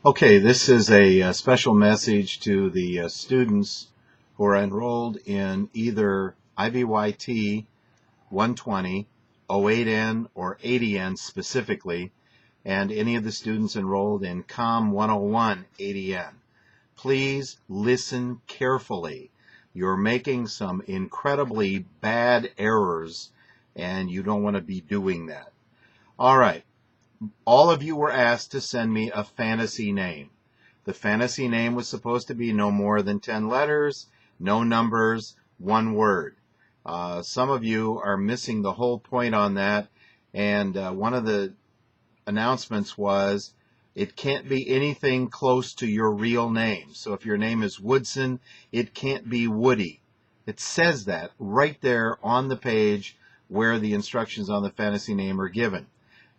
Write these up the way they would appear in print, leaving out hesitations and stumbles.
Okay, this is a special message to the students who are enrolled in either IVYT 120, 08N, or 80N specifically, and any of the students enrolled in COMM 101 80N. Please listen carefully. You're making some incredibly bad errors, and you don't want to be doing that. All right. All of you were asked to send me a fantasy name. The fantasy name was supposed to be no more than 10 letters, no numbers, one word. Some of you are missing the whole point on that, and one of the announcements was it can't be anything close to your real name. So if your name is Woodson, it can't be Woody. It says that right there on the page where the instructions on the fantasy name are given.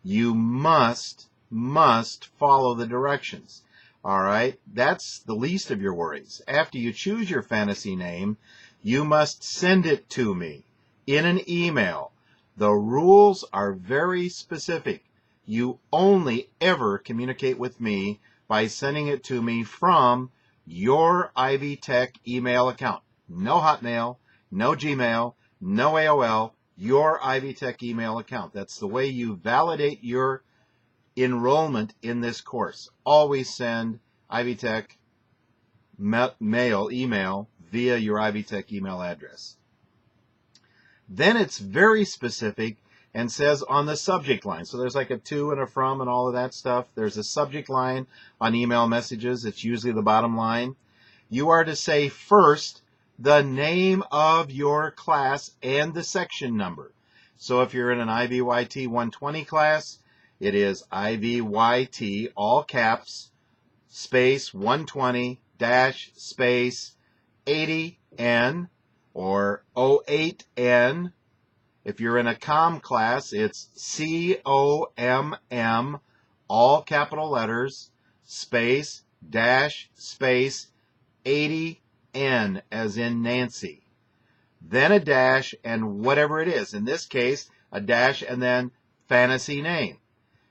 You must follow the directions. All right? That's the least of your worries. After you choose your fantasy name, you must send it to me in an email. The rules are very specific. You only ever communicate with me by sending it to me from your Ivy Tech email account. No Hotmail, no Gmail, no AOL, your Ivy Tech email account. That's the way you validate your enrollment in this course. Always send Ivy Tech email via your Ivy Tech email address. Then it's very specific and says on the subject line. So there's like a to and a from and all of that stuff. There's a subject line on email messages. It's usually the bottom line. You are to say first the name of your class and the section number. So if you're in an IVYT 120 class, it is IVYT, all caps, space 120 dash space 80N or 08N. If you're in a COMM class, it's COMM, all capital letters, space dash space 80N as in Nancy. Then a dash and whatever it is. In this case, a dash and then fantasy name.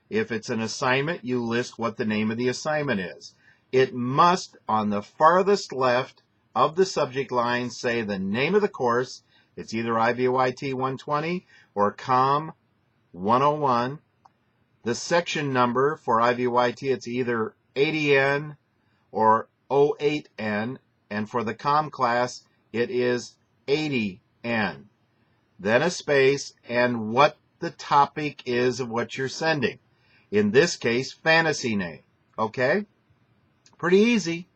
If it's an assignment, you list what the name of the assignment is. It must, on the farthest left of the subject line, say the name of the course. It's either IVYT 120 or COMM 101. The section number for IVYT, it's either 80N or 08N. And for the COMM class, it is 80N. Then a space and what the topic is of what you're sending. In this case, fantasy name. Okay? Pretty easy.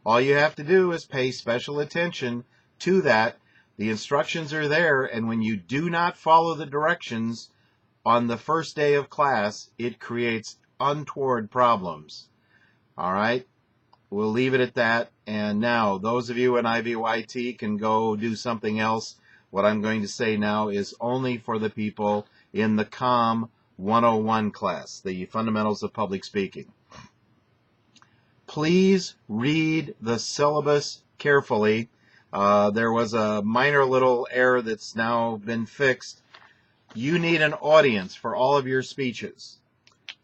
All you have to do is pay special attention to that. The instructions are there, and when you do not follow the directions on the first day of class, it creates untoward problems. All right? We'll leave it at that. And now, those of you in IVYT can go do something else. What I'm going to say now is only for the people in the COMM 101 class, the Fundamentals of Public Speaking. Please read the syllabus carefully. There was a minor little error that's now been fixed. You need an audience for all of your speeches.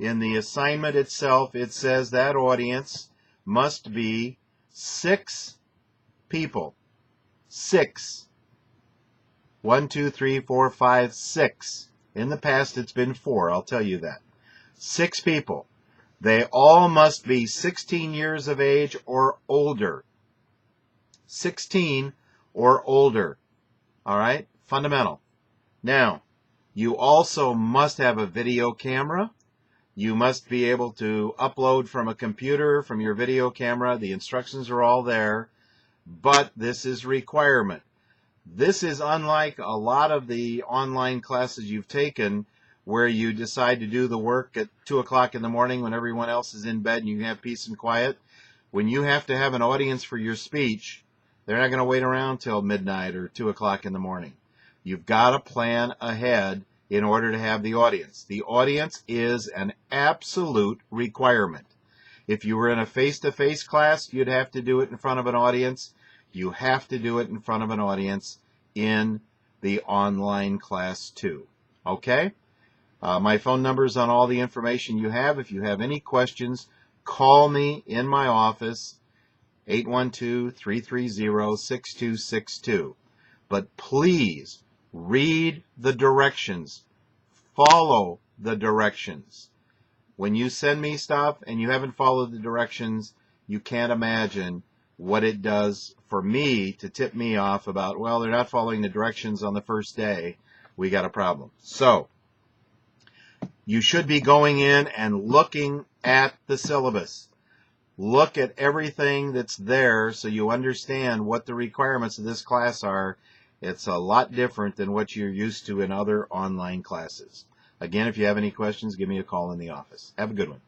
In the assignment itself, it says that audience must be 6 people. 6. 1, 2, 3, 4, 5, 6. In the past, it's been 4. I'll tell you that. 6 people. They all must be 16 years of age or older. 16 or older. All right? Fundamental. Now, you also must have a video camera. You must be able to upload from a computer, from your video camera. The instructions are all there, but this is requirement. This is unlike a lot of the online classes you've taken where you decide to do the work at 2 o'clock in the morning when everyone else is in bed and you have peace and quiet. When you have to have an audience for your speech, they're not going to wait around till midnight or 2 o'clock in the morning. You've got to plan ahead in order to have the audience. The audience is an absolute requirement. If you were in a face-to-face class, you'd have to do it in front of an audience. You have to do it in front of an audience in the online class too. Okay? My phone number is on all the information you have. If you have any questions, call me in my office, 812-330-6262. But please read the directions. Follow the directions. When you send me stuff and you haven't followed the directions, you can't imagine what it does for me to tip me off about, well, they're not following the directions on the first day. We got a problem. So, you should be going in and looking at the syllabus. Look at everything that's there so you understand what the requirements of this class are. It's a lot different than what you're used to in other online classes. Again, if you have any questions, give me a call in the office. Have a good one.